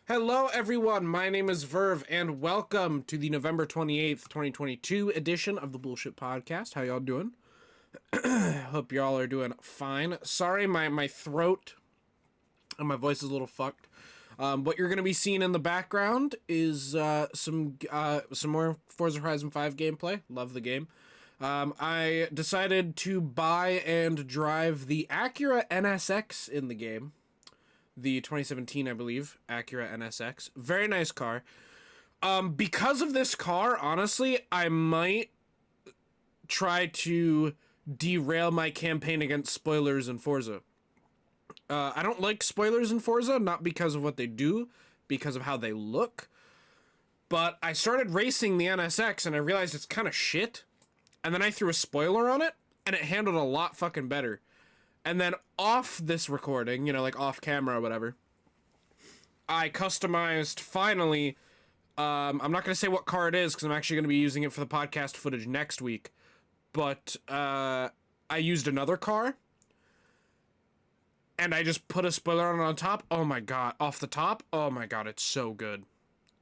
Hello, everyone. My name is Verve, and welcome to the November 28th, 2022 edition of the Bullshit Podcast. How y'all doing? Hope y'all are doing fine. Sorry, my throat and my voice is a little fucked. What you're going to be seeing in the background is some more Forza Horizon 5 gameplay. Love the game. I decided to buy and drive the Acura NSX in the game. The 2017, I believe, Acura NSX. Very nice car. Because of this car, honestly, I might try to derail my campaign against spoilers in Forza. I don't like spoilers in Forza, not because of what they do, because of how they look. But I started racing the NSX and I realized it's kind of shit. And then I threw a spoiler on it, and it handled a lot fucking better. And then off this recording, like off camera or whatever, I customized, finally, I'm not going to say what car it is because I'm actually going to be using it for the podcast footage next week. But I used another car, and I just put a spoiler on top. Oh my god, off the top. Oh my god, it's so good.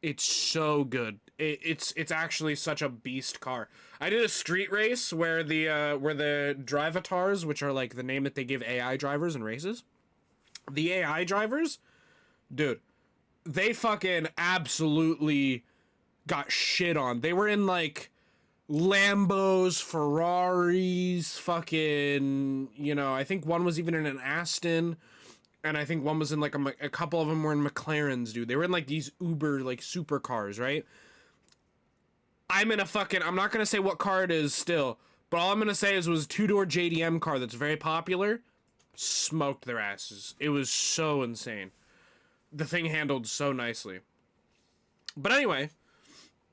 It's so good. It's actually such a beast car. I did a street race where the drivatars, which are like the name that they give AI drivers in races, the AI drivers, dude, they fucking absolutely got shit on. They were in like Lambos, Ferraris, fucking, I think one was even in an Aston. And I think one was in like a couple of them were in McLarens, dude. They were in like these Uber like supercars, right? I'm in a fucking, I'm not gonna say what car it is still, but all I'm gonna say is it was a two-door JDM car that's very popular. Smoked their asses. It was so insane. The thing handled so nicely. But anyway,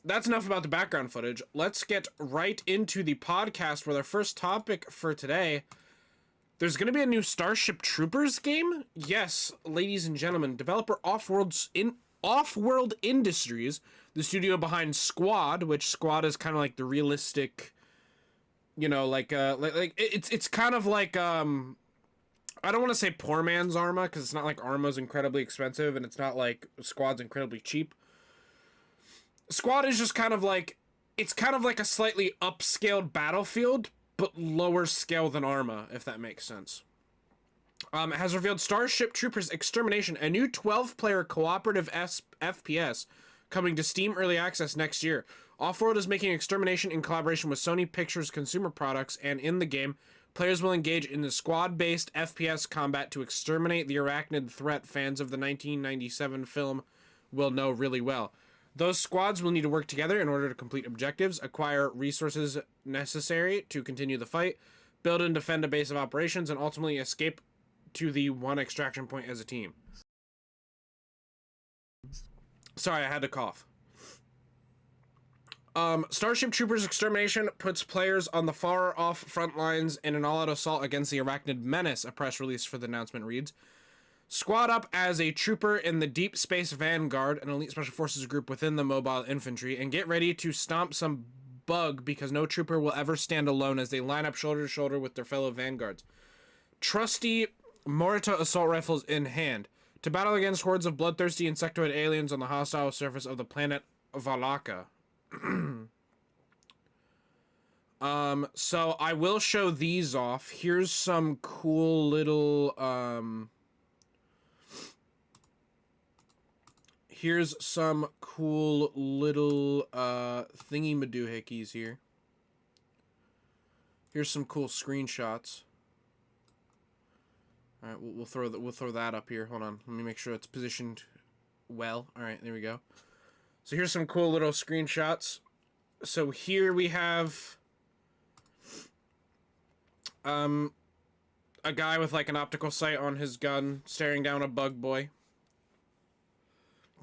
that's enough about the background footage. Let's get right into the podcast with our first topic for today. There's going to be a new Starship Troopers game? Yes, ladies and gentlemen. Developer Offworld Industries, the studio behind Squad, which Squad is kind of like the realistic, it's kind of like, I don't want to say poor man's Arma, because it's not like Arma's incredibly expensive, and it's not like Squad's incredibly cheap. Squad is just kind of like, it's kind of like a slightly upscaled Battlefield, but lower scale than Arma, if that makes sense. It has revealed Starship Troopers Extermination, a new 12-player cooperative FPS coming to Steam Early Access next year. Offworld is making Extermination in collaboration with Sony Pictures Consumer Products, and in the game, players will engage in the squad-based FPS combat to exterminate the arachnid threat fans of the 1997 film will know really well. Those squads will need to work together in order to complete objectives, acquire resources necessary to continue the fight, build and defend a base of operations, and ultimately escape to the one extraction point as a team. Sorry, I had to cough. Starship Troopers Extermination puts players on the far-off front lines in an all-out assault against the arachnid menace, a press release for the announcement reads. Squad up as a trooper in the Deep Space Vanguard, an elite special forces group within the mobile infantry, and get ready to stomp some bug because no trooper will ever stand alone as they line up shoulder to shoulder with their fellow vanguards. Trusty Morita assault rifles in hand to battle against hordes of bloodthirsty insectoid aliens on the hostile surface of the planet Valaka. So I will show these off. Here's some cool little, thingy-madoohickeys here. Here's some cool screenshots. All right, we'll throw that up here. Hold on, let me make sure it's positioned well. All right, there we go. So here's some cool little screenshots. So here we have a guy with like an optical sight on his gun staring down a bug boy.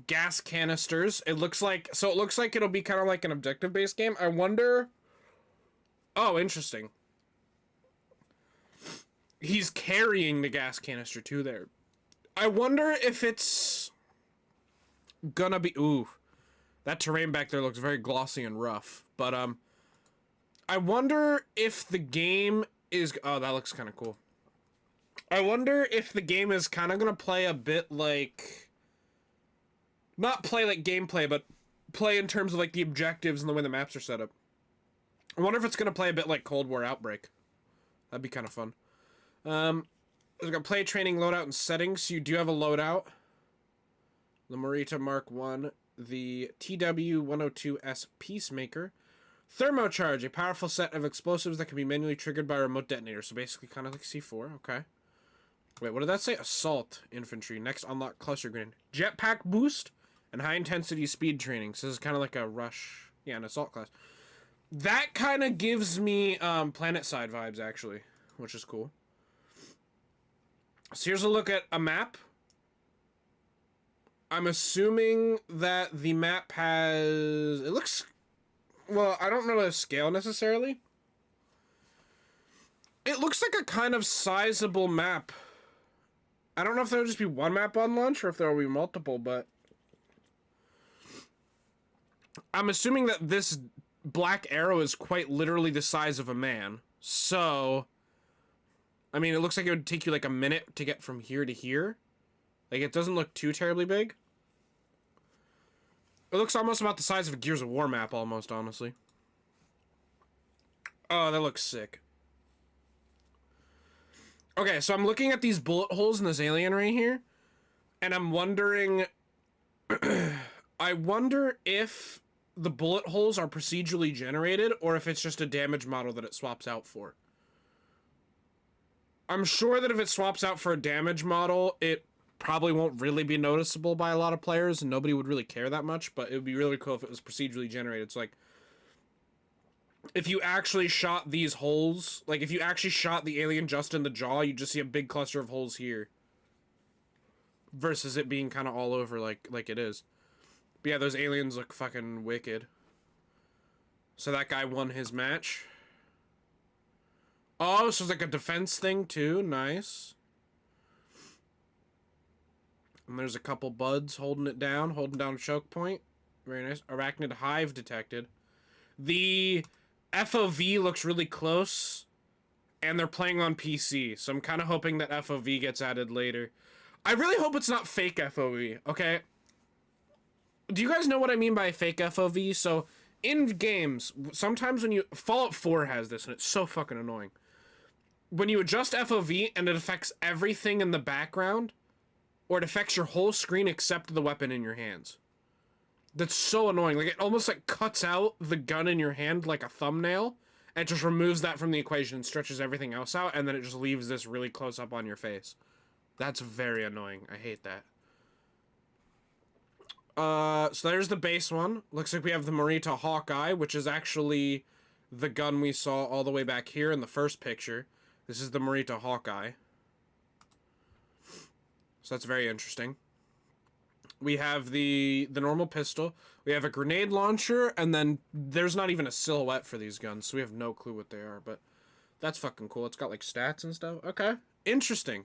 Gas canisters. It looks like it'll be kind of like an objective-based game. I wonder. Oh, interesting. He's carrying the gas canister too there. I wonder if it's gonna be. Ooh, that terrain back there looks very glossy and rough. But I wonder if the game is. Oh, that looks kind of cool. I wonder if the game is kind of gonna play a bit like Not play like gameplay, but play in terms of like the objectives and the way the maps are set up. I wonder if it's gonna play a bit like Cold War Outbreak. That'd be kind of fun. There's got play, training, loadout, and settings. So you do have a loadout. The Morita Mark 1, the TW-102S Peacemaker. Thermocharge, a powerful set of explosives that can be manually triggered by a remote detonator. So basically kind of like C4, okay. Wait, what did that say? Assault Infantry. Next unlock cluster grenade. Jetpack boost and high intensity speed training. So this is kind of like a rush. Yeah, an assault class. That kind of gives me PlanetSide vibes, actually, which is cool. So here's a look at a map. I'm assuming that the map has... It looks... Well, I don't know the scale necessarily. It looks like a kind of sizable map. I don't know if there'll just be one map on launch or if there'll be multiple, but... I'm assuming that this black arrow is quite literally the size of a man. So... I mean, it looks like it would take you like a minute to get from here to here. Like, it doesn't look too terribly big. It looks almost about the size of a Gears of War map, almost, honestly. Oh, that looks sick. Okay, so I'm looking at these bullet holes in this alien right here, and I'm wondering... I wonder if the bullet holes are procedurally generated, or if it's just a damage model that it swaps out for. I'm sure that if it swaps out for a damage model, it probably won't really be noticeable by a lot of players, and nobody would really care that much, but it would be really cool if it was procedurally generated. So, like, if you actually shot these holes, like, if you actually shot the alien just in the jaw, you just see a big cluster of holes here. Versus it being kind of all over like it is. But yeah, those aliens look fucking wicked. So that guy won his match. Oh, so it's like a defense thing too. Nice. And there's a couple buds holding it down, holding down a choke point. Very nice. Arachnid hive detected. The FOV looks really close, and they're playing on PC, so I'm kind of hoping that FOV gets added later. I really hope it's not fake FOV, okay? Do you guys know what I mean by fake FOV? So, in games, sometimes when you... Fallout 4 has this, and it's so fucking annoying. When you adjust FOV and it affects everything in the background, or it affects your whole screen except the weapon in your hands. That's so annoying. Like, it almost, like, cuts out the gun in your hand like a thumbnail, and it just removes that from the equation and stretches everything else out, and then it just leaves this really close up on your face. That's very annoying. I hate that. So there's the base one. Looks like we have the Morita Hawkeye, which is actually the gun we saw all the way back here in the first picture. This is the Morita Hawkeye. So that's very interesting. We have the normal pistol. We have a grenade launcher, and then there's not even a silhouette for these guns, so we have no clue what they are, but that's fucking cool. It's got, like, stats and stuff. Okay. Interesting.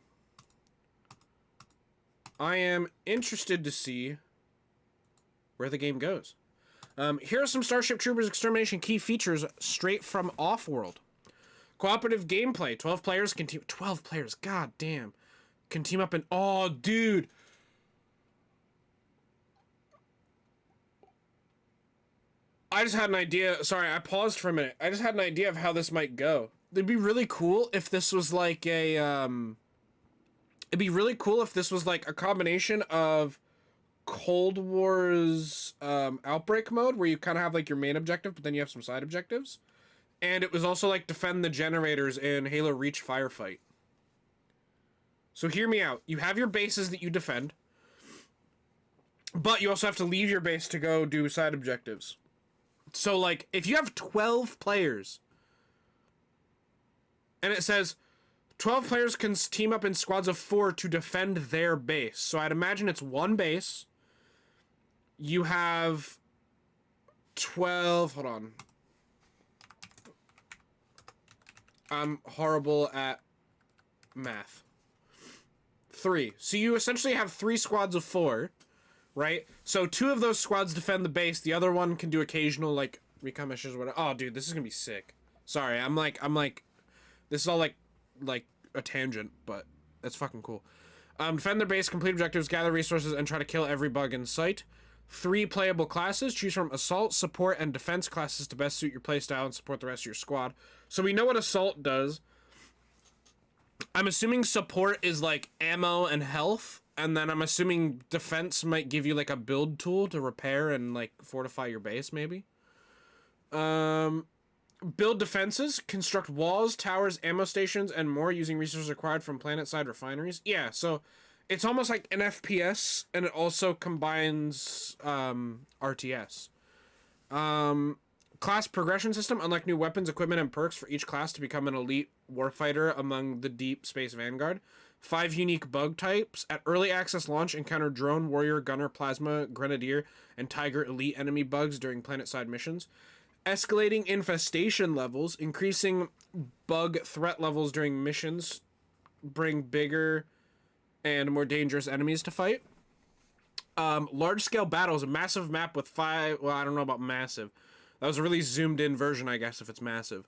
I am interested to see where the game goes. Here are some Starship Troopers Extermination key features straight from Offworld. Cooperative gameplay. 12 players can team... 12 players, god damn. Can team up in... Oh, dude! I just had an idea. Sorry, I paused for a minute. I just had an idea of how this might go. It'd be really cool if this was like a, It'd be really cool if this was like a combination of Cold War's, Outbreak mode, where you kind of have like your main objective, but then you have some side objectives. And it was also like defend the generators in Halo Reach Firefight. So hear me out. You have your bases that you defend, but you also have to leave your base to go do side objectives. So, like, if you have 12 players, and it says 12 players can team up in squads of 4 to defend their base. So I'd imagine it's one base. You have 12... Hold on. I'm horrible at math. 3. So you essentially have 3 squads of 4. Right? So 2 of those squads defend the base. The other one can do occasional, like, recon missions or whatever. Oh, dude, this is gonna be sick. Sorry, this is all, like a tangent, but that's fucking cool. Defend their base, complete objectives, gather resources, and try to kill every bug in sight. 3 playable classes. Choose from Assault, Support, and Defense classes to best suit your playstyle and support the rest of your squad. So we know what Assault does. I'm assuming Support is like ammo and health, and then I'm assuming Defense might give you like a build tool to repair and like fortify your base, maybe. Build defenses, construct walls, towers, ammo stations, and more using resources acquired from planet-side refineries. Yeah, so it's almost like an FPS, and it also combines RTS. Class progression system. Unlock new weapons, equipment, and perks for each class to become an elite warfighter among the Deep Space Vanguard. 5 unique bug types. At early access launch, encounter drone, warrior, gunner, plasma, grenadier, and tiger elite enemy bugs during planet-side missions. Escalating infestation levels, increasing bug threat levels during missions, bring bigger and more dangerous enemies to fight. Large-scale battles, a massive map with 5... Well, I don't know about massive. That was a really zoomed-in version, I guess, if it's massive.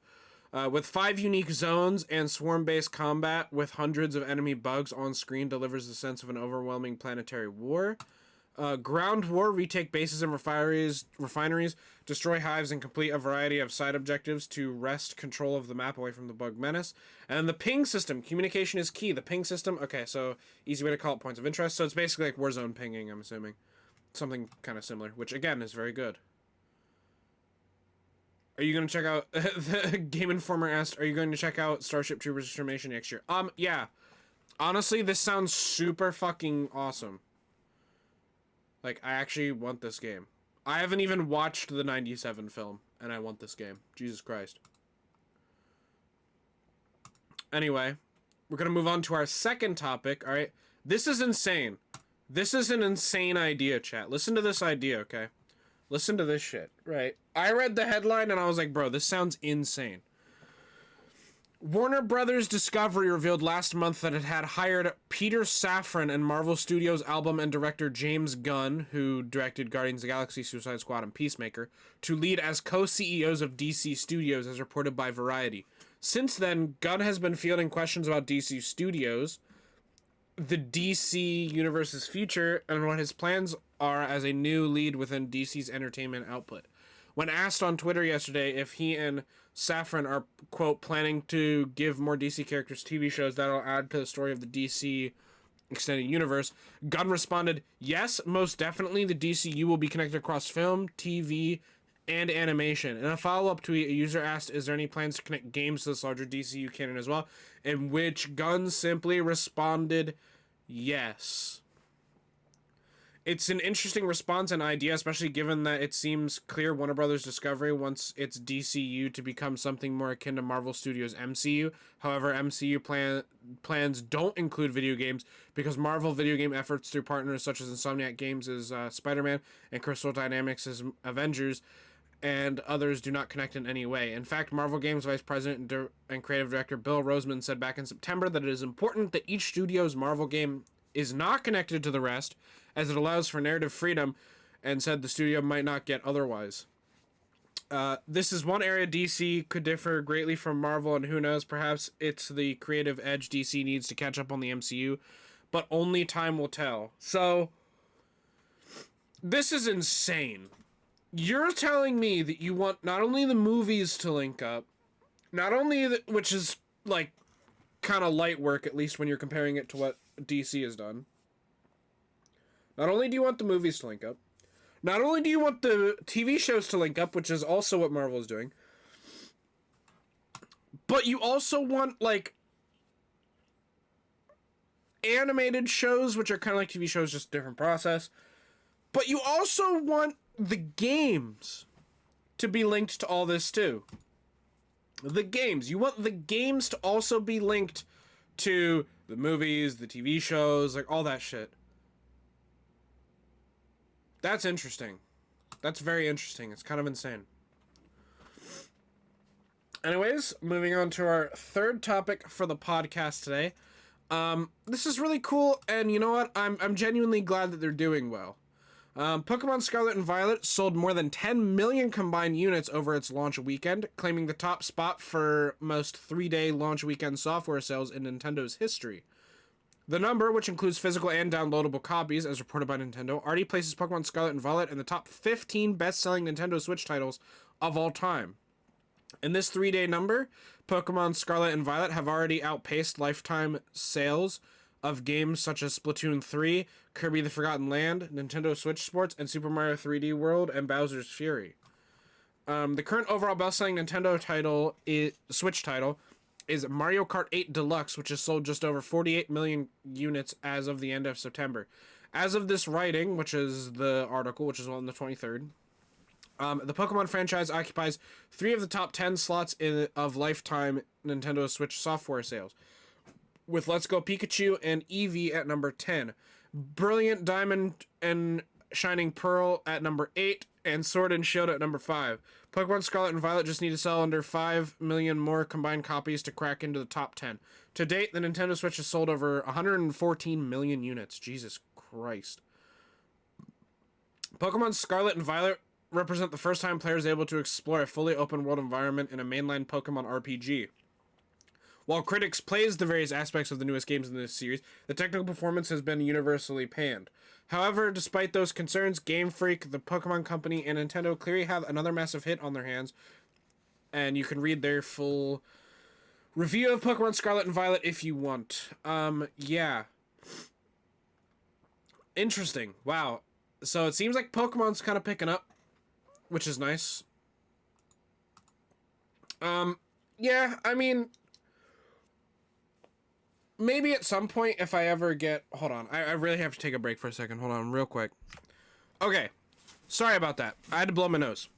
With 5 unique zones and swarm-based combat with hundreds of enemy bugs on screen delivers the sense of an overwhelming planetary war. Ground war, retake bases and refineries, destroy hives, and complete a variety of side objectives to wrest control of the map away from the bug menace. And the ping system, communication is key. The ping system, okay, so easy way to call it points of interest. So it's basically like Warzone pinging, I'm assuming. Something kind of similar, which again is very good. Are you going to check out, the Game Informer asked, are you going to check out Starship Troopers Transformation next year? Yeah. Honestly, this sounds super fucking awesome. Like, I actually want this game. I haven't even watched the 97 film, and I want this game. Jesus Christ. Anyway, we're going to move on to our second topic, alright? This is insane. This is an insane idea, chat. Listen to this idea, okay? Listen to this shit, right? I read the headline, and I was like, bro, this sounds insane. Warner Brothers Discovery revealed last month that it had hired Peter Safran and Marvel Studios album and director James Gunn, who directed Guardians of the Galaxy, Suicide Squad, and Peacemaker, to lead as co-CEOs of DC Studios, as reported by Variety. Since then, Gunn has been fielding questions about DC Studios, the DC Universe's future, and what his plans are as a new lead within DC's entertainment output. When asked on Twitter yesterday if he and Safran are, quote, planning to give more DC characters TV shows that'll add to the story of the DC extended universe, Gunn responded, yes, most definitely the DCU will be connected across film, TV, and animation. In a follow-up tweet, a user asked, is there any plans to connect games to this larger DCU canon as well? In which Gunn simply responded, yes. It's an interesting response and idea, especially given that it seems clear Warner Brothers Discovery wants its DCU to become something more akin to Marvel Studios' MCU. However, MCU plans don't include video games because Marvel video game efforts through partners such as Insomniac Games' Spider-Man and Crystal Dynamics' Avengers and others do not connect in any way. In fact, Marvel Games Vice President and Creative Director Bill Roseman said back in September that it is important that each studio's Marvel game is not connected to the rest, as it allows for narrative freedom, and said the studio might not get otherwise. This is one area DC could differ greatly from Marvel, and who knows, perhaps it's the creative edge DC needs to catch up on the MCU, but only time will tell. So, this is insane. You're telling me that you want not only the movies to link up, not only, which is, like, kind of light work, at least when you're comparing it to what DC has done. Not only do you want the movies to link up, not only do you want the TV shows to link up, which is also what Marvel is doing, but you also want, like, animated shows, which are kind of like TV shows, just different process. But you also want the games to be linked to all this, too. The games. You want the games to also be linked to the movies, the TV shows, like, all that shit. That's interesting. That's very interesting. It's kind of insane. Anyways, moving on to our third topic for the podcast today. This is really cool, and you know what? I'm genuinely glad that they're doing well. Pokemon Scarlet and Violet sold more than 10 million combined units over its launch weekend, claiming the top spot for most 3-day launch weekend software sales in Nintendo's history. The number, which includes physical and downloadable copies, as reported by Nintendo, already places Pokemon Scarlet and Violet in the top 15 best-selling Nintendo Switch titles of all time. In this 3-day number, Pokemon Scarlet and Violet have already outpaced lifetime sales of games such as Splatoon 3, Kirby the Forgotten Land, Nintendo Switch Sports, and Super Mario 3D World and Bowser's Fury. The current overall best-selling Nintendo Switch title is Mario Kart 8 Deluxe, which has sold just over 48 million units as of the end of September. As of this writing, which is the article, which is on the 23rd, the Pokemon franchise occupies 3 of the top 10 slots of lifetime Nintendo Switch software sales, with Let's Go Pikachu and Eevee at number 10, Brilliant Diamond and Shining Pearl at number 8, and Sword and Shield at number 5. Pokemon Scarlet and Violet just need to sell under 5 million more combined copies to crack into the top 10. To date, the Nintendo Switch has sold over 114 million units. Jesus Christ. Pokemon Scarlet and Violet represent the first time players are able to explore a fully open world environment in a mainline Pokemon RPG. While critics praise the various aspects of the newest games in this series, the technical performance has been universally panned. However, despite those concerns, Game Freak, the Pokemon Company, and Nintendo clearly have another massive hit on their hands, and you can read their full review of Pokemon Scarlet and Violet if you want. Yeah. Interesting. Wow. So it seems like Pokemon's kind of picking up, which is nice. Yeah, I mean, maybe at some point if I ever get... Hold on. I really have to take a break for a second. Hold on real quick. Okay. Sorry about that. I had to blow my nose.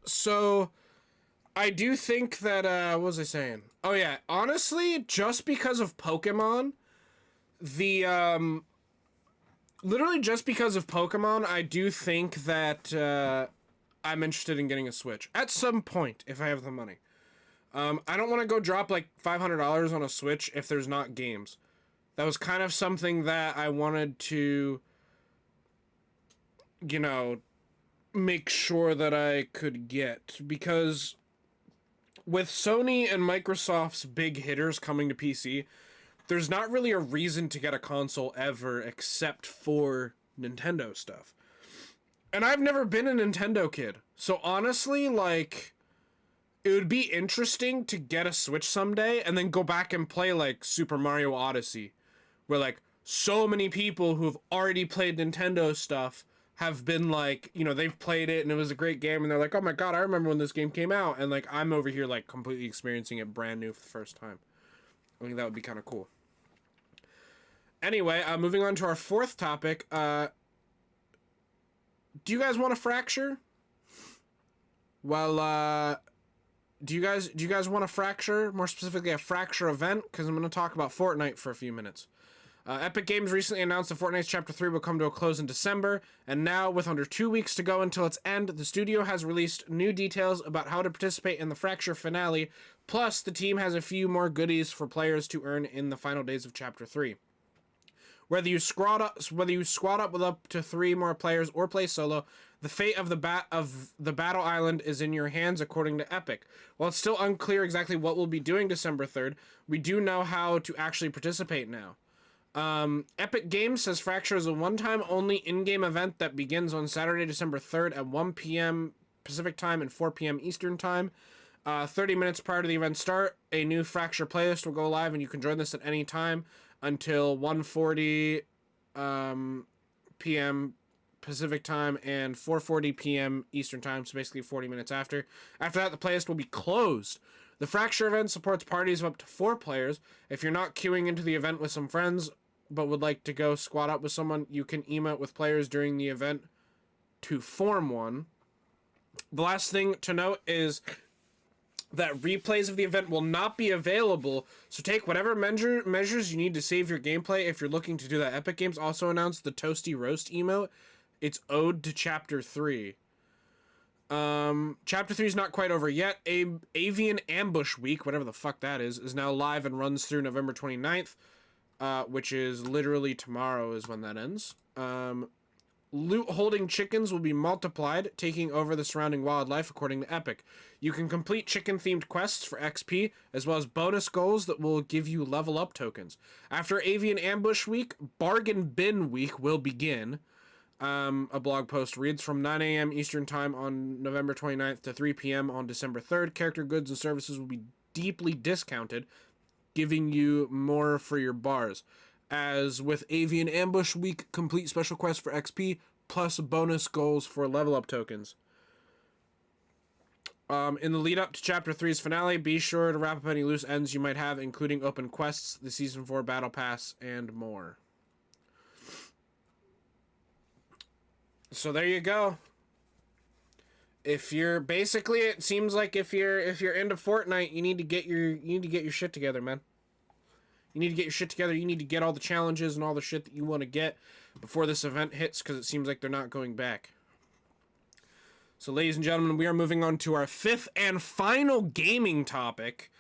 So I do think that, what was I saying? Oh yeah, honestly, just because of Pokemon, literally just because of Pokemon, I do think that, I'm interested in getting a Switch. At some point, if I have the money. I don't want to go drop like $500 on a Switch if there's not games. That was kind of something that I wanted to, you know, make sure that I could get. Because with Sony and Microsoft's big hitters coming to PC, there's not really a reason to get a console ever except for Nintendo stuff. And I've never been a Nintendo kid. So honestly, like, it would be interesting to get a Switch someday and then go back and play, like, Super Mario Odyssey. Where, like, so many people who've already played Nintendo stuff have been, like, you know, they've played it and it was a great game. And they're like, oh my god, I remember when this game came out. And, like, I'm over here, like, completely experiencing it brand new for the first time. I think that would be kind of cool. Anyway, moving on to our fourth topic. Do you guys want a Fracture? Well, do you guys want a Fracture? More specifically, a Fracture event? Because I'm going to talk about Fortnite for a few minutes. Epic Games recently announced that Fortnite's Chapter 3 will come to a close in December, and now, with under 2 weeks to go until its end, the studio has released new details about how to participate in the Fracture finale, plus the team has a few more goodies for players to earn in the final days of Chapter 3. Whether you squad up with up to 3 more players or play solo, the fate of the Battle Island is in your hands, according to Epic. While it's still unclear exactly what we'll be doing December 3rd, we do know how to actually participate now. Epic Games says Fracture is a one-time only in-game event that begins on Saturday, December 3rd at 1 p.m. Pacific Time and 4 p.m. Eastern Time. 30 minutes prior to the event start, a new Fracture playlist will go live, and you can join this at any time until 1:40 p.m. Pacific Time and 4:40 p.m. Eastern Time, so basically 40 minutes after. After that, the playlist will be closed. The Fracture event supports parties of up to 4 players. If you're not queuing into the event with some friends, but would like to go squad up with someone, you can emote with players during the event to form one. The last thing to note is that replays of the event will not be available, so take whatever measures you need to save your gameplay if you're looking to do that. Epic Games also announced the Toasty Roast emote. It's ode to Chapter 3. Chapter 3 is not quite over yet. Avian Ambush Week, whatever the fuck that is now live and runs through November 29th, which is literally tomorrow is when that ends. Loot holding chickens will be multiplied, taking over the surrounding wildlife, according to Epic. You can complete chicken-themed quests for XP, as well as bonus goals that will give you level up tokens. After Avian Ambush Week, Bargain Bin Week will begin. A blog post reads, from 9 a.m. Eastern Time on November 29th to 3 p.m. on December 3rd, character goods and services will be deeply discounted, giving you more for your bars. As with Avian Ambush Week, complete special quests for XP, plus bonus goals for level up tokens. In the lead up to Chapter 3's finale, be sure to wrap up any loose ends you might have, including open quests, the Season 4 Battle Pass, and more. So there you go. If you're basically, it seems like if you're into Fortnite, you need to get your shit together, man. You need to get your shit together. You need to get all the challenges and all the shit that you want to get before this event hits, because it seems like they're not going back. So, ladies and gentlemen, we are moving on to our fifth and final gaming topic.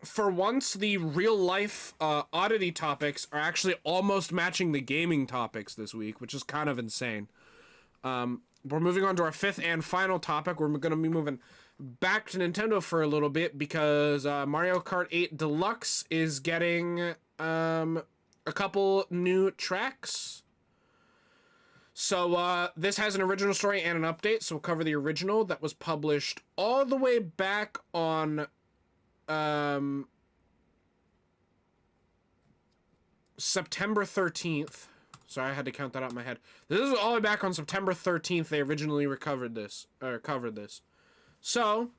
For once, the real-life oddity topics are actually almost matching the gaming topics this week, which is kind of insane. We're moving on to our fifth and final topic. We're going to be moving back to Nintendo for a little bit, because Mario Kart 8 Deluxe is getting a couple new tracks. So this has an original story and an update, so we'll cover the original that was published all the way back on September 13th. Sorry, I had to count that out in my head. This is all the way back on September 13th they originally covered this. So,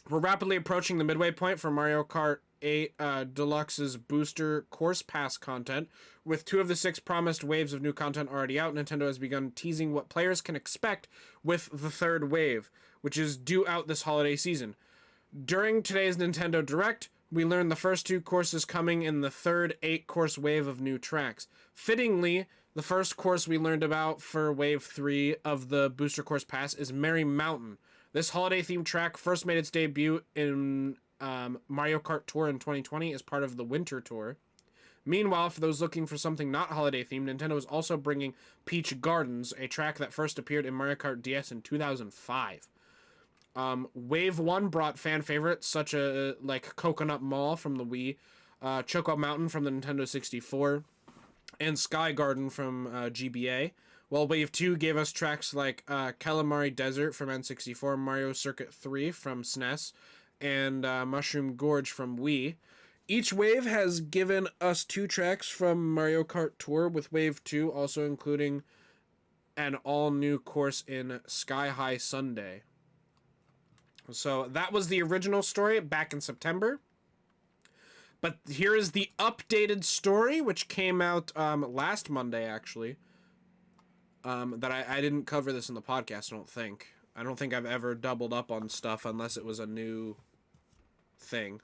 we're rapidly approaching the midway point for Mario Kart 8 Deluxe's booster course pass content. With 2 of the 6 promised waves of new content already out, Nintendo has begun teasing what players can expect with the 3rd wave, which is due out this holiday season. During today's Nintendo Direct, we learned the first 2 courses coming in the 3rd 8-course wave of new tracks. Fittingly, the first course we learned about for Wave 3 of the Booster Course Pass is Merry Mountain. This holiday-themed track first made its debut in Mario Kart Tour in 2020 as part of the Winter Tour. Meanwhile, for those looking for something not holiday-themed, Nintendo is also bringing Peach Gardens, a track that first appeared in Mario Kart DS in 2005. Wave 1 brought fan favorites such as like Coconut Mall from the Wii, Choco Mountain from the Nintendo 64, and Sky Garden from GBA. While Wave 2 gave us tracks like Calamari Desert from N64, Mario Circuit 3 from SNES, and Mushroom Gorge from Wii. Each wave has given us 2 tracks from Mario Kart Tour, with Wave 2 also including an all-new course in Sky High Sunday. So that was the original story back in September. But here is the updated story, which came out last Monday, actually. That I didn't cover this in the podcast, I don't think. I don't think I've ever doubled up on stuff unless it was a new thing.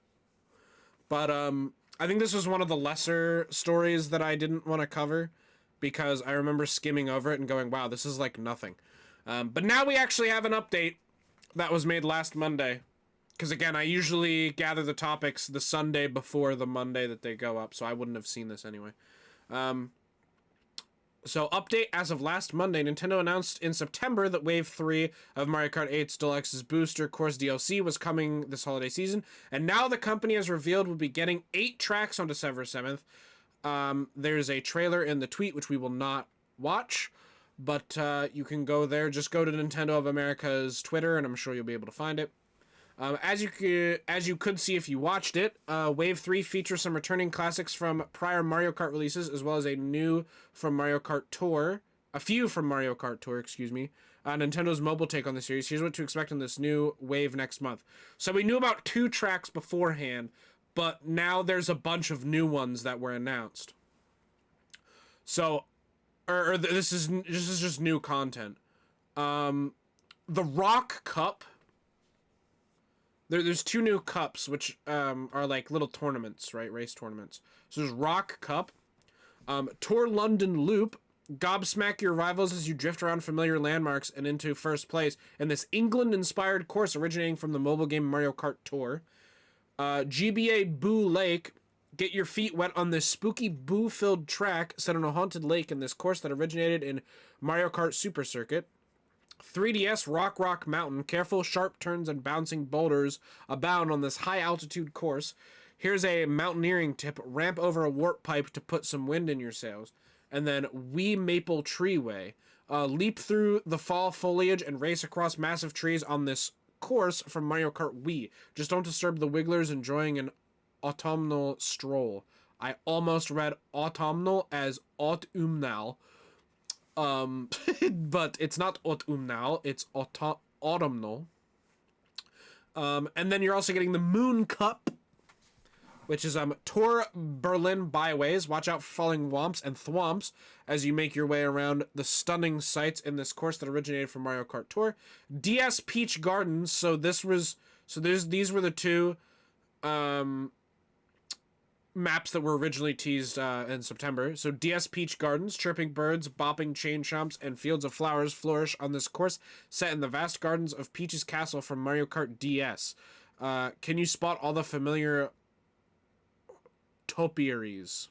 But I think this was one of the lesser stories that I didn't want to cover, because I remember skimming over it and going, wow, this is like nothing. But now we actually have an update that was made last Monday. Because again, I usually gather the topics the Sunday before the Monday that they go up, so I wouldn't have seen this anyway. So, update as of last Monday, Nintendo announced in September that Wave 3 of Mario Kart 8 Deluxe's Booster Course DLC was coming this holiday season, and now the company has revealed we'll be getting 8 tracks on December 7th. There's a trailer in the tweet, which we will not watch, but you can go there. Just go to Nintendo of America's Twitter, and I'm sure you'll be able to find it. As you could see if you watched it, Wave 3 features some returning classics from prior Mario Kart releases, as well as a few from Mario Kart Tour, Nintendo's mobile take on the series. Here's what to expect in this new wave next month. So we knew about 2 tracks beforehand, but now there's a bunch of new ones that were announced. So, this is just new content. The Rock Cup. There's 2 new cups, which are like little tournaments, right? Race tournaments. So there's Rock Cup, Tour London Loop, gobsmack your rivals as you drift around familiar landmarks and into first place in this England-inspired course originating from the mobile game Mario Kart Tour. GBA Boo Lake, get your feet wet on this spooky boo-filled track set on a haunted lake in this course that originated in Mario Kart Super Circuit. 3DS Rock Mountain. Careful, sharp turns and bouncing boulders abound on this high-altitude course. Here's a mountaineering tip. Ramp over a warp pipe to put some wind in your sails. And then Wee Maple Treeway. Leap through the fall foliage and race across massive trees on this course from Mario Kart Wii. Just don't disturb the wigglers enjoying an autumnal stroll. I almost read autumnal as autumnal. But it's not autumnal, it's autumnal. And then you're also getting the Moon Cup, which is Tour Berlin Byways. Watch out for falling womps and thwomps as you make your way around the stunning sights in this course that originated from Mario Kart Tour. DS Peach Gardens. These were the two maps that were originally teased in September. So DS Peach Gardens, chirping birds, bopping chain chomps, and fields of flowers flourish on this course set in the vast gardens of Peach's Castle from Mario Kart DS. Can you spot all the familiar topiaries?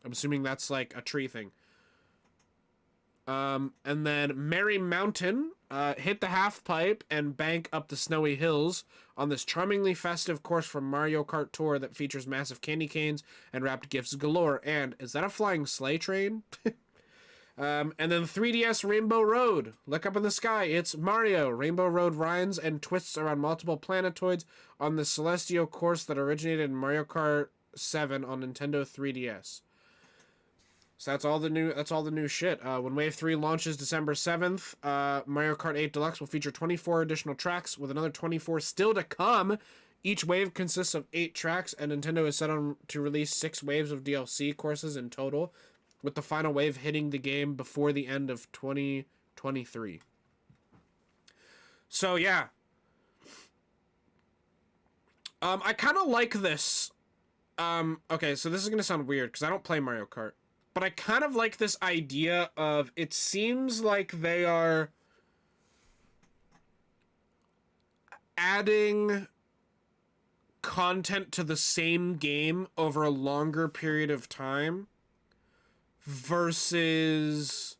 I'm assuming that's like a tree thing. And then Merry Mountain, hit the half pipe and bank up the snowy hills on this charmingly festive course from Mario Kart Tour that features massive candy canes and wrapped gifts galore. And is that a flying sleigh train? And then 3DS Rainbow Road. Look up in the sky. It's Mario. Rainbow Road winds and twists around multiple planetoids on the celestial course that originated in Mario Kart 7 on Nintendo 3DS. So that's all the new shit. When Wave 3 launches December 7th, Mario Kart 8 Deluxe will feature 24 additional tracks with another 24 still to come. Each wave consists of 8 tracks, and Nintendo is set on to release 6 waves of DLC courses in total, with the final wave hitting the game before the end of 2023. So yeah. I kind of like this. Okay, so this is going to sound weird because I don't play Mario Kart. But I kind of like this idea of, it seems like they are adding content to the same game over a longer period of time versus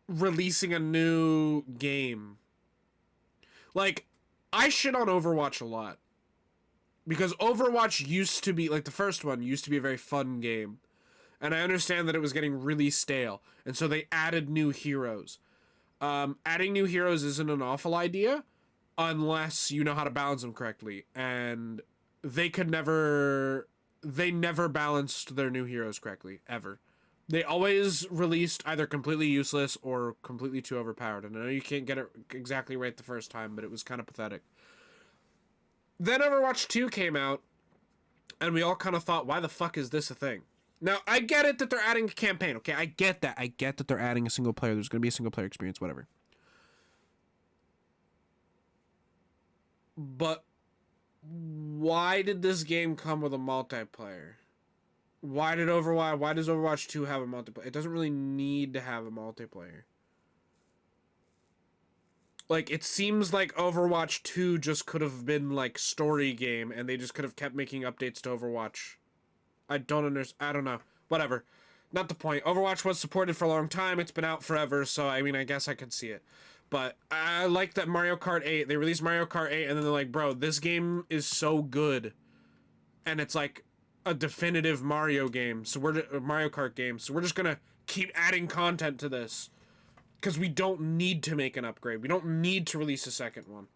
releasing a new game. Like, I shit on Overwatch a lot. Because Overwatch used to be, like, the first one used to be a very fun game. And I understand that it was getting really stale. And so they added new heroes. Adding new heroes isn't an awful idea unless you know how to balance them correctly. And they never balanced their new heroes correctly, ever. They always released either completely useless or completely too overpowered. And I know you can't get it exactly right the first time, but it was kind of pathetic. Then Overwatch 2 came out, and we all kind of thought, why the fuck is this a thing? Now, I get it that they're adding a campaign, okay? I get that. I get that they're adding a single player. There's going to be a single player experience, whatever. But why did this game come with a multiplayer? Why does Overwatch 2 have a multiplayer? It doesn't really need to have a multiplayer. Like, it seems like Overwatch 2 just could have been, like, story game, and they just could have kept making updates to Overwatch. I don't know. Whatever. Not the point. Overwatch was supported for a long time. It's been out forever, so, I mean, I guess I could see it. But I like that Mario Kart 8, they released Mario Kart 8, and then they're like, bro, this game is so good. And it's, like, a definitive Mario game. So Mario Kart game. So we're just gonna keep adding content to this. Because we don't need to make an upgrade. We don't need to release a second one.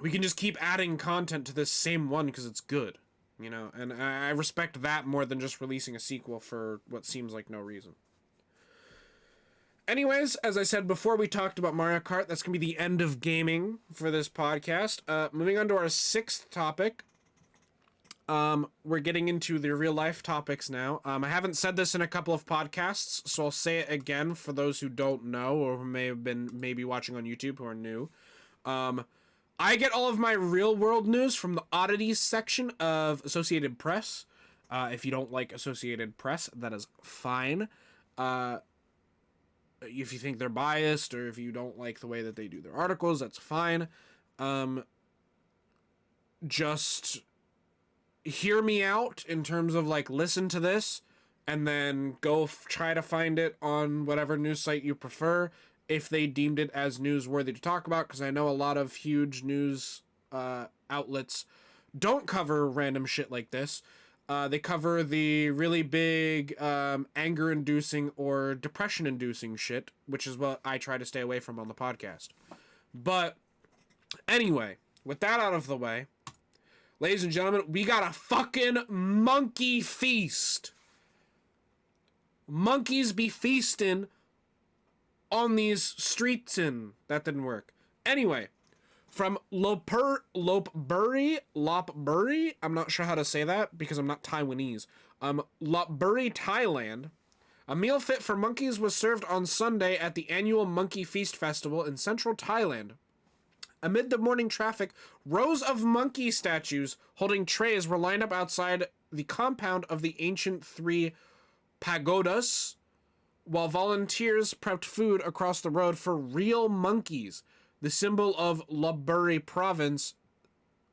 We can just keep adding content to this same one because it's good. You know, and I respect that more than just releasing a sequel for what seems like no reason. Anyways, as I said before, we talked about Mario Kart. That's going to be the end of gaming for this podcast. Moving on to our 6th topic. We're getting into the real life topics now. I haven't said this in a couple of podcasts, so I'll say it again for those who don't know or who may have been maybe watching on YouTube who are new. I get all of my real world news from the oddities section of Associated Press. If you don't like Associated Press, that is fine. If you think they're biased or if you don't like the way that they do their articles, that's fine. just hear me out in terms of like listen to this and then go try to find it on whatever news site you prefer if they deemed it as newsworthy to talk about, because I know a lot of huge news outlets don't cover random shit like this. They cover the really big anger-inducing or depression-inducing shit, which is what I try to stay away from on the podcast. But anyway, with that out of the way, ladies and gentlemen, we got a fucking monkey feast. Monkeys be feasting on these streets and that didn't work. Anyway, from Lopburi, I'm not sure how to say that because I'm not Taiwanese. Lopburi, Thailand. A meal fit for monkeys was served on Sunday at the annual Monkey Feast Festival in central Thailand. Amid the morning traffic, rows of monkey statues holding trays were lined up outside the compound of the ancient three pagodas, while volunteers prepped food across the road for real monkeys, the symbol of Lopburi province,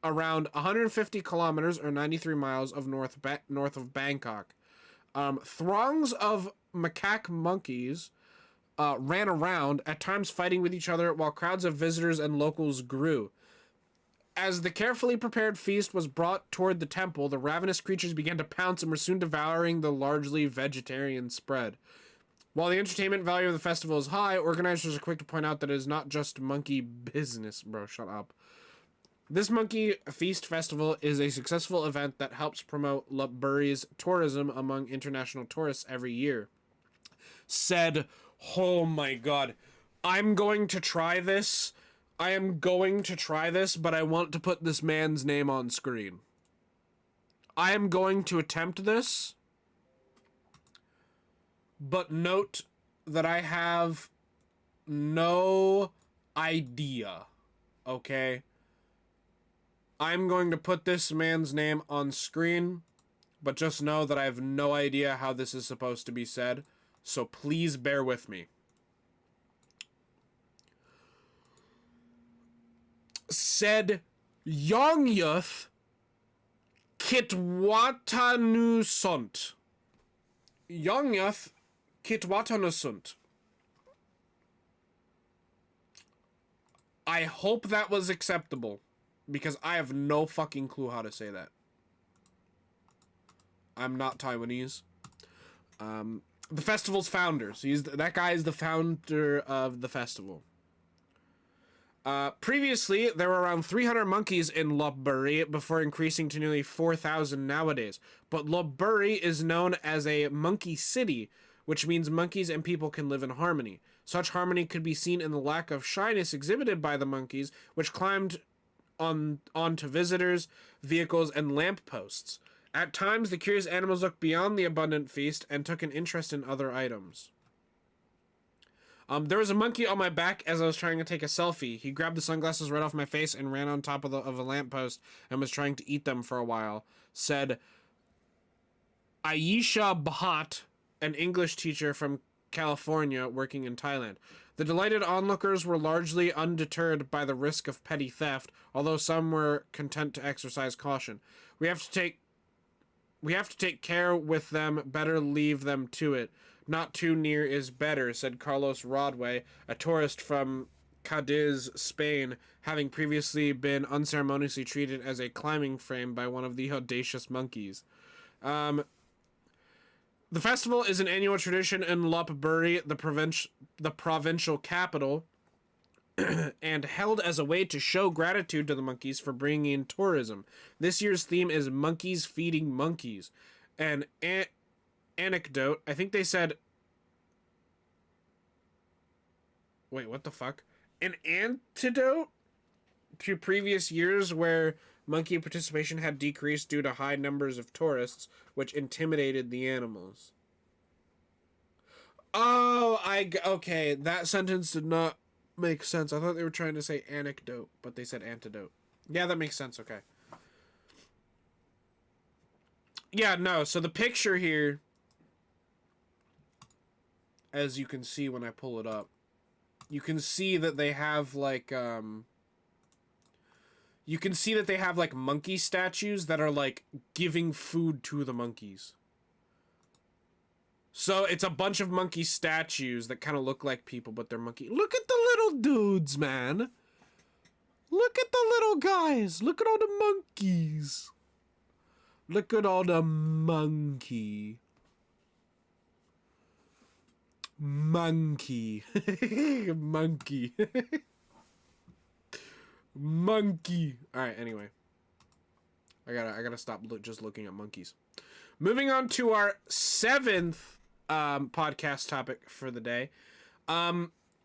around 150 kilometers or 93 miles of north of Bangkok. Throngs of macaque monkeys ran around, at times fighting with each other, while crowds of visitors and locals grew. As the carefully prepared feast was brought toward the temple, the ravenous creatures began to pounce and were soon devouring the largely vegetarian spread. While the entertainment value of the festival is high, organizers are quick to point out that it is not just monkey business. Bro, shut up. This Monkey Feast Festival is a successful event that helps promote Lopburi's tourism among international tourists every year. Said, oh my god, I'm going to try this. I am going to try this, but I want to put this man's name on screen. I am going to attempt this, but note that I have no idea, okay? I'm going to put this man's name on screen, but just know that I have no idea how this is supposed to be said, so please bear with me. Said Yongyoth Kitwatanusont. Yongyoth Kitwatanusont. I hope that was acceptable, because I have no fucking clue how to say that. I'm not Taiwanese. The festival's founder. So that guy is the founder of the festival. Previously, there were around 300 monkeys in Lopburi before increasing to nearly 4,000 nowadays. But Lopburi is known as a monkey city, which means monkeys and people can live in harmony. Such harmony could be seen in the lack of shyness exhibited by the monkeys, which climbed onto visitors, vehicles, and lampposts. At times, the curious animals looked beyond the abundant feast and took an interest in other items. There was a monkey on my back as I was trying to take a selfie. He grabbed the sunglasses right off my face and ran on top of a lamppost and was trying to eat them for a while. Said Ayesha Bhatt, an English teacher from California working in Thailand. The delighted onlookers were largely undeterred by the risk of petty theft, although some were content to exercise caution. We have to take care with them, better leave them to it. Not too near is better, said Carlos Rodway, a tourist from Cadiz, Spain, having previously been unceremoniously treated as a climbing frame by one of the audacious monkeys. The festival is an annual tradition in Lopburi, the provincial capital, and held as a way to show gratitude to the monkeys for bringing in tourism. This year's theme is Monkeys Feeding Monkeys. An anecdote, I think they said... Wait, what the fuck? An antidote to previous years where monkey participation had decreased due to high numbers of tourists, which intimidated the animals. Oh, okay, that sentence did not make sense. I thought they were trying to say anecdote, but they said antidote. Yeah, that makes sense, okay. Yeah, no, so the picture here, as you can see when I pull it up, you can see that they have, like, you can see that they have like monkey statues that are like giving food to the monkeys. So it's a bunch of monkey statues that kind of look like people, but they're monkey. Look at the little dudes, man. Look at the little guys. Look at all the monkeys. Look at all the monkey. Monkey. Monkey. Monkey. All right, anyway. I gotta stop just looking at monkeys. Moving on to our 7th podcast topic for the day.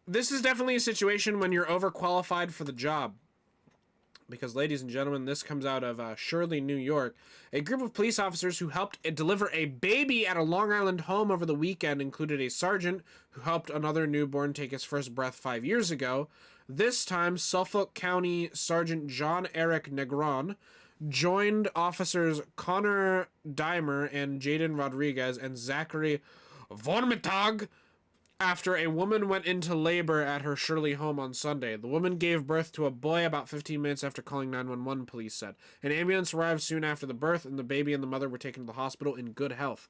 This is definitely a situation when you're overqualified for the job. Because, ladies and gentlemen, this comes out of Shirley, New York. A group of police officers who helped deliver a baby at a Long Island home over the weekend included a sergeant who helped another newborn take his first breath 5 years ago. This time, Suffolk County Sergeant John Eric Negron joined officers Connor Dimer and Jaden Rodriguez and Zachary Vormitag after a woman went into labor at her Shirley home on Sunday. The woman gave birth to a boy about 15 minutes after calling 911, police said. An ambulance arrived soon after the birth, and the baby and the mother were taken to the hospital in good health.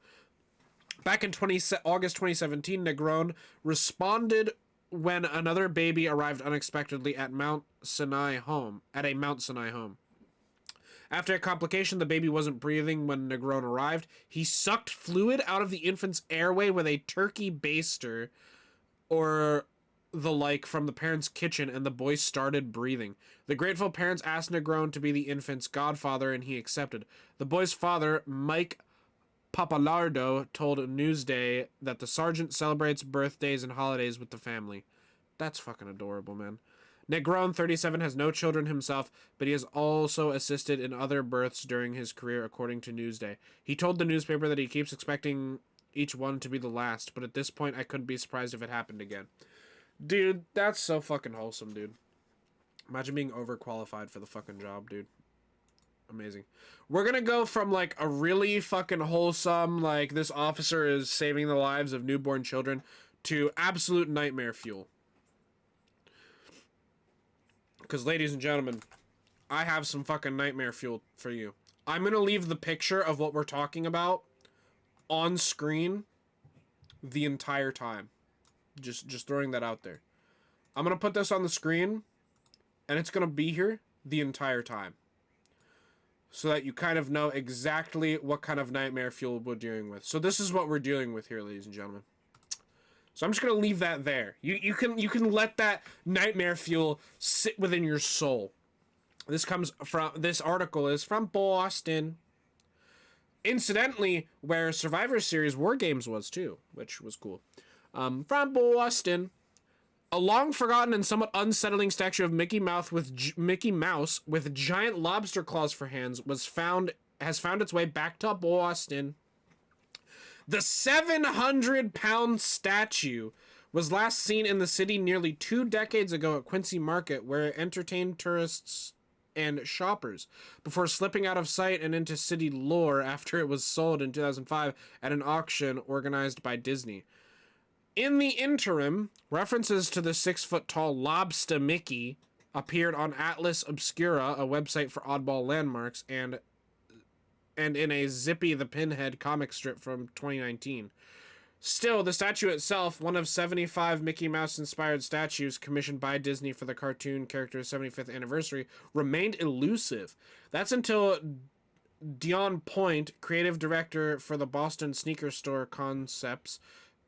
Back in August 2017, Negron responded when another baby arrived unexpectedly at a Mount Sinai home. After a complication, the baby wasn't breathing when Negron arrived. He sucked fluid out of the infant's airway with a turkey baster or the like from the parents' kitchen, and the boy started breathing. The grateful parents asked Negron to be the infant's godfather, and he accepted. The boy's father, Mike Papalardo, told Newsday that the sergeant celebrates birthdays and holidays with the family. That's fucking adorable, man. Negron, 37, has no children himself, but he has also assisted in other births during his career, according to Newsday. He told the newspaper that he keeps expecting each one to be the last, but at this point, I couldn't be surprised if it happened again. Dude, that's so fucking wholesome, dude. Imagine being overqualified for the fucking job, dude. Amazing. We're gonna go from, like, a really fucking wholesome, like, this officer is saving the lives of newborn children, to absolute nightmare fuel. Because, ladies and gentlemen, I have some fucking nightmare fuel for you. I'm going to leave the picture of what we're talking about on screen the entire time. Just throwing that out there. I'm going to put this on the screen, and it's going to be here the entire time. So that you kind of know exactly what kind of nightmare fuel we're dealing with. So this is what we're dealing with here, ladies and gentlemen. So I'm just gonna leave that there. You can let that nightmare fuel sit within your soul. This article is from Boston. Incidentally, where Survivor Series War Games was too, which was cool. From Boston, a long forgotten and somewhat unsettling statue of Mickey Mouse with giant lobster claws for hands has found its way back to Boston. The 700-pound statue was last seen in the city nearly 2 decades ago at Quincy Market, where it entertained tourists and shoppers, before slipping out of sight and into city lore after it was sold in 2005 at an auction organized by Disney. In the interim, references to the 6-foot-tall lobster Mickey appeared on Atlas Obscura, a website for oddball landmarks, and in a Zippy the Pinhead comic strip from 2019. Still, the statue itself, one of 75 Mickey Mouse-inspired statues commissioned by Disney for the cartoon character's 75th anniversary, remained elusive. That's until Dion Point, creative director for the Boston sneaker store Concepts,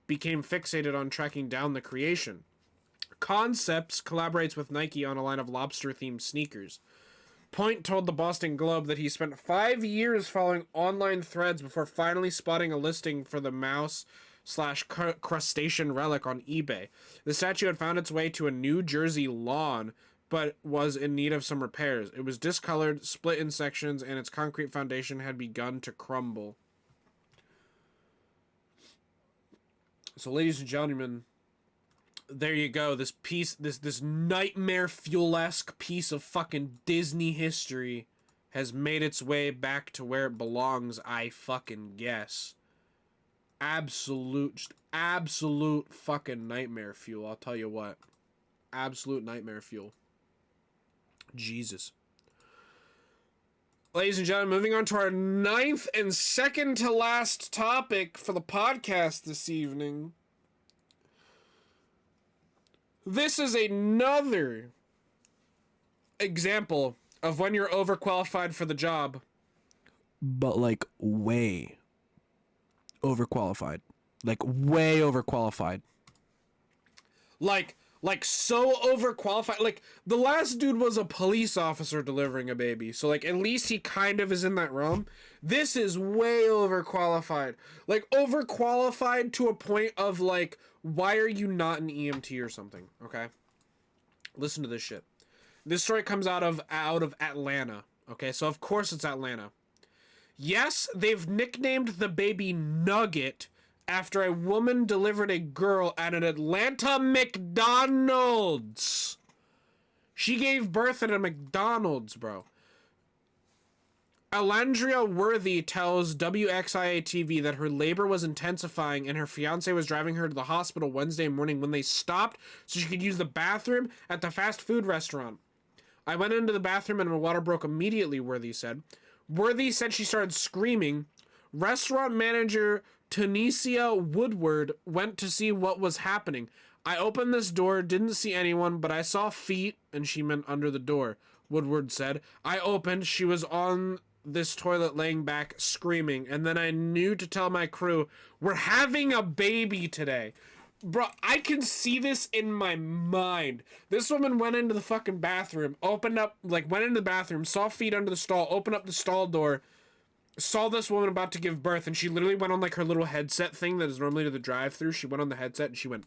became fixated on tracking down the creation. Concepts collaborates with Nike on a line of lobster-themed sneakers. Point told the Boston Globe that he spent 5 years following online threads before finally spotting a listing for the mouse/crustacean relic on eBay. The statue had found its way to a New Jersey lawn, but was in need of some repairs. It was discolored, split in sections, and its concrete foundation had begun to crumble. So, ladies and gentlemen, there you go. This piece, this nightmare fuel-esque piece of fucking Disney history has made its way back to where it belongs, I fucking guess. Absolute fucking nightmare fuel, I'll tell you what. Absolute nightmare fuel. Jesus. Ladies and gentlemen, moving on to our ninth and second to last topic for the podcast this evening. This is another example of when you're overqualified for the job. But like way overqualified. Like way overqualified. Like so overqualified. Like the last dude was a police officer delivering a baby, so like at least he kind of is in that realm. This is way overqualified. Like overqualified to a point of like, why are you not an EMT or something? Okay, listen to this shit. This story comes out of Atlanta. Okay, so of course it's Atlanta. Yes, they've nicknamed the baby Nugget after a woman delivered a girl at an Atlanta McDonald's. She gave birth at a McDonald's, bro. Alandria Worthy tells WXIA-TV that her labor was intensifying and her fiance was driving her to the hospital Wednesday morning when they stopped so she could use the bathroom at the fast food restaurant. I went into the bathroom and my water broke immediately, Worthy said. Worthy said she started screaming. Restaurant manager Tunisia Woodward went to see what was happening. I opened this door, didn't see anyone, but I saw feet, and she meant under the door, Woodward said. I opened, she was on this toilet laying back, screaming, and then I knew to tell my crew, we're having a baby today. Bro, I can see this in my mind. This woman went into the fucking bathroom, went into the bathroom, saw feet under the stall, opened up the stall door, saw this woman about to give birth, and she literally went on like her little headset thing that is normally to the drive-thru. She went on the headset and she went,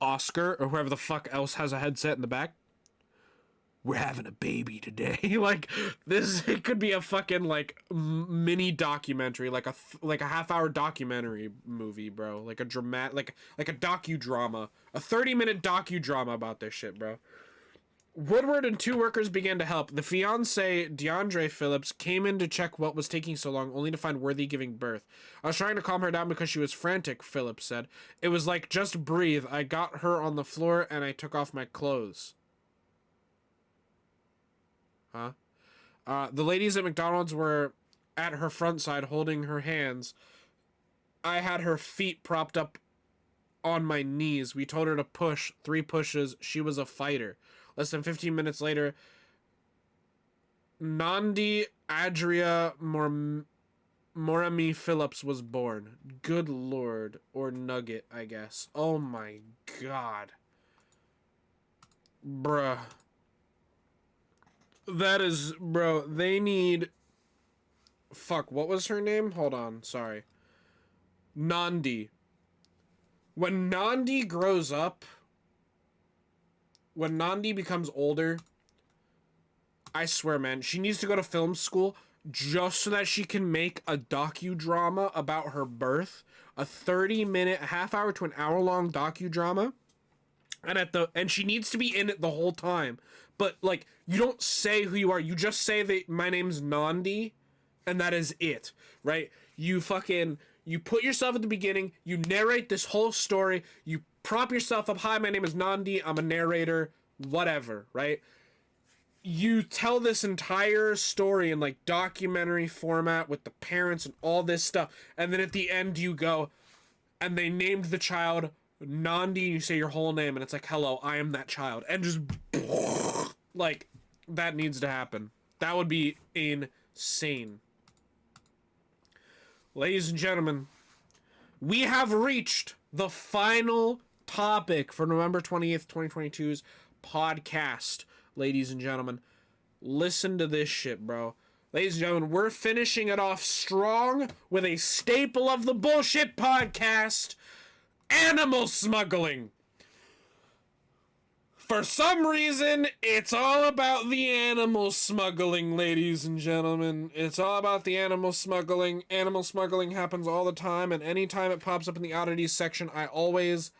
Oscar, or whoever the fuck else has a headset in the back, we're having a baby today. Like, this, it could be a fucking like mini documentary, like a half-hour documentary movie, bro. Like a like a docudrama, a 30-minute docudrama about this shit, bro. Woodward and two workers began to help. The fiance, DeAndre Phillips, came in to check what was taking so long, only to find Worthy giving birth. I was trying to calm her down because she was frantic, Phillips said. It was like, just breathe. I got her on the floor and I took off my clothes. Huh? The ladies at McDonald's were at her front side holding her hands. I had her feet propped up on my knees. We told her to push. 3 pushes. She was a fighter. Less than 15 minutes later, Nandi Adria Morami Phillips was born. Good lord. Or Nugget, I guess. Oh my god. Bruh. That is... Bro, they need... Fuck, what was her name? Hold on, sorry. Nandi. When Nandi grows up... When Nandi becomes older, I swear, man, she needs to go to film school just so that she can make a docudrama about her birth, a 30-minute, half-hour to an hour-long docudrama, and she needs to be in it the whole time. But like, you don't say who you are; you just say that my name's Nandi, and that is it, right? You put yourself at the beginning, you narrate this whole story, you prop yourself up. Hi, my name is Nandi. I'm a narrator. Whatever, right? You tell this entire story in like documentary format with the parents and all this stuff. And then at the end you go, and they named the child Nandi, and you say your whole name, and it's like, hello, I am that child. And just, like, that needs to happen. That would be insane. Ladies and gentlemen, we have reached the final topic for November 28th, 2022's podcast. Ladies and gentlemen, listen to this shit, bro. Ladies and gentlemen, we're finishing it off strong with a staple of the bullshit podcast, animal smuggling. For some reason, it's all about the animal smuggling, ladies and gentlemen. It's all about the animal smuggling. Animal smuggling happens all the time, and anytime it pops up in the oddities section, I always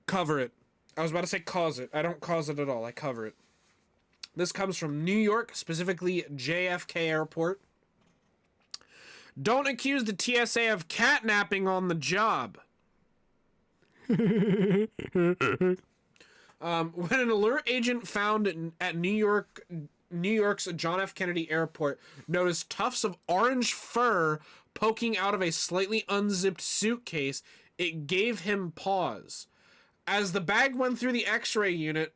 cover it. I was about to say cause it. I don't cause it at all. I cover it. This comes from New York, specifically JFK Airport. Don't accuse the TSA of catnapping on the job. When an alert agent found at New York's John F. Kennedy Airport noticed tufts of orange fur poking out of a slightly unzipped suitcase, it gave him pause. As the bag went through the X-ray unit,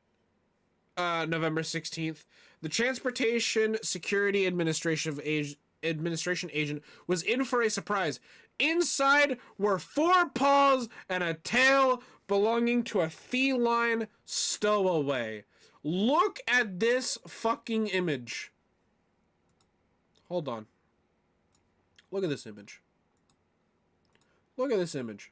November 16th, the Transportation Security Administration agent was in for a surprise. Inside were 4 paws and a tail belonging to a feline stowaway. Look at this fucking image. Hold on. Look at this image. Look at this image.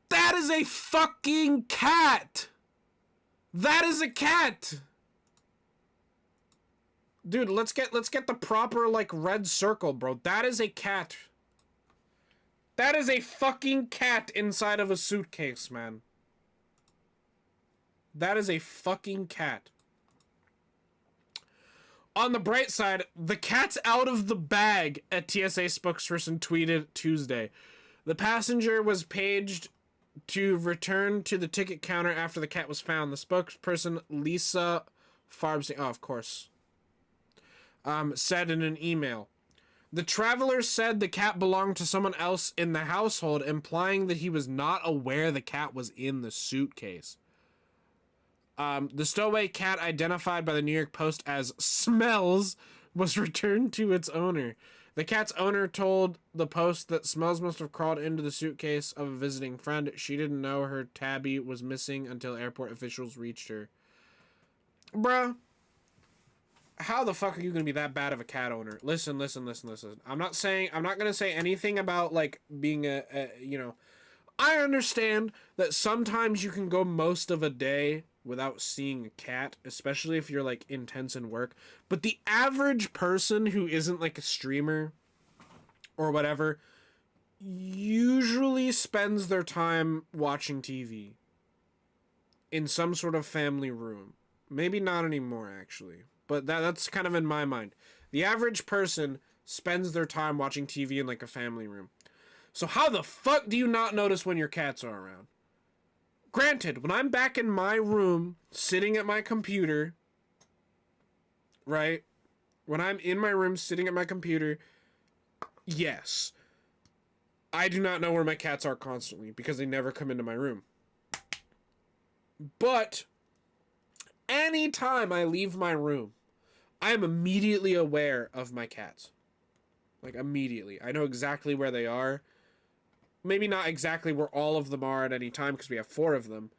That is a fucking cat. That is a cat. Dude, let's get the proper like red circle, bro. That is a cat. That is a fucking cat inside of a suitcase, man. That is a fucking cat. On the bright side, the cat's out of the bag, a TSA spokesperson tweeted Tuesday. The passenger was paged to return to the ticket counter after the cat was found. The spokesperson, Lisa Farbstein, of course, said in an email. The traveler said the cat belonged to someone else in the household, implying that he was not aware the cat was in the suitcase. The stowaway cat, identified by the New York Post as Smells, was returned to its owner. The cat's owner told the Post that Smells must have crawled into the suitcase of a visiting friend. She didn't know her tabby was missing until airport officials reached her. Bruh. How the fuck are you gonna be that bad of a cat owner? Listen. I'm not gonna say anything about, like, being you know... I understand that sometimes you can go most of a day without seeing a cat, especially if you're like intense in work. But the average person who isn't like a streamer or whatever usually spends their time watching TV in some sort of family room. Maybe not anymore, actually, but that's kind of in my mind. The average person spends their time watching TV in like a family room. So how the fuck do you not notice when your cats are around? Granted, when I'm back in my room, sitting at my computer, right? When I'm in my room, sitting at my computer, yes. I do not know where my cats are constantly, because they never come into my room. But, anytime I leave my room, I am immediately aware of my cats. Like, immediately. I know exactly where they are. Maybe not exactly where all of them are at any time, because we have 4 of them.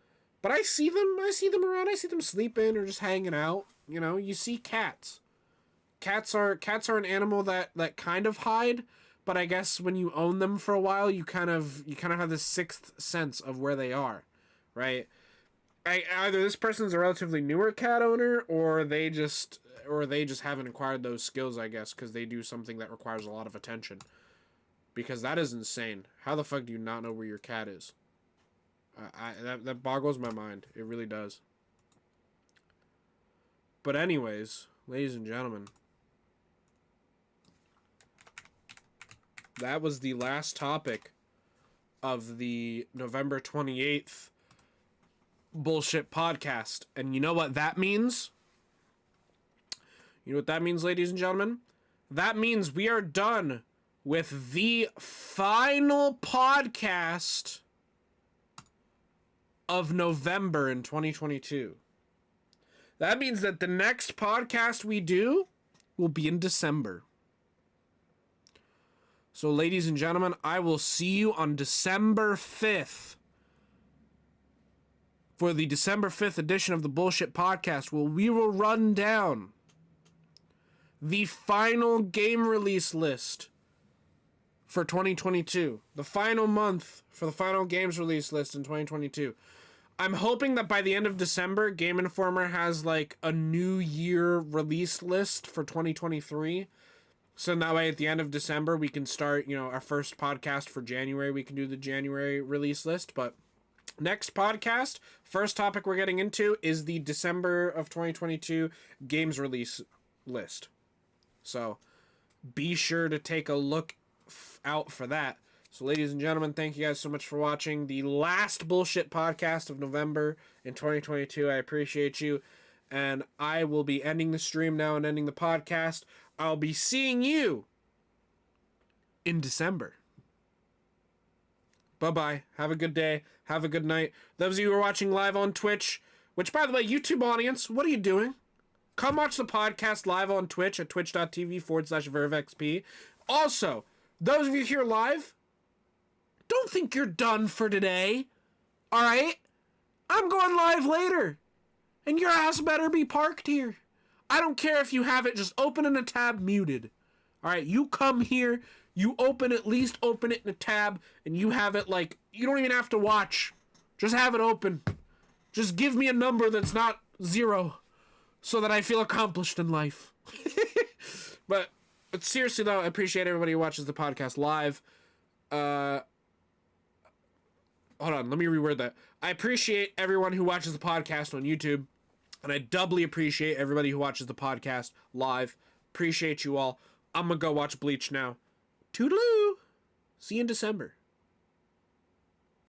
But I see them around. I see them sleeping or just hanging out. You know, you see cats. Cats are an animal that kind of hide, but I guess when you own them for a while, you kind of have this sixth sense of where they are, right? Either this person's a relatively newer cat owner, or they just haven't acquired those skills, I guess, because they do something that requires a lot of attention. Because that is insane. How the fuck do you not know where your cat is? That boggles my mind. It really does. But anyways, ladies and gentlemen, that was the last topic of the November 28th bullshit podcast. And you know what that means? You know what that means, ladies and gentlemen? That means we are done with the final podcast of November in 2022. That means that the next podcast we do will be in December. So, ladies and gentlemen, I will see you on December 5th for the December 5th edition of the Bullshit Podcast, where we will run down the final game release list for 2022. The final month for the final games release list in 2022. I'm hoping that by the end of December, Game Informer has like a new year release list for 2023. So that way at the end of December, we can start, our first podcast for January. We can do the January release list. But next podcast, first topic we're getting into is the December of 2022 games release list. So be sure to take a look out for that. So, ladies and gentlemen, thank you guys so much for watching the last bullshit podcast of November in 2022. I appreciate you. And I will be ending the stream now and ending the podcast. I'll be seeing you in December. Bye-bye. Have a good day. Have a good night. Those of you who are watching live on Twitch, which, by the way, YouTube audience, what are you doing? Come watch the podcast live on Twitch at twitch.tv/VerveXP. Also, those of you here live, don't think you're done for today. Alright? I'm going live later. And your ass better be parked here. I don't care if you have it just open in a tab muted. Alright, you come here, you at least open it in a tab, and you have it like, you don't even have to watch. Just have it open. Just give me a number that's not 0 so that I feel accomplished in life. But seriously though, I appreciate everybody who watches the podcast live. Hold on, let me reword that. I appreciate everyone who watches the podcast on YouTube. And I doubly appreciate everybody who watches the podcast live. Appreciate you all. I'm gonna go watch Bleach now. Toodaloo! See you in December.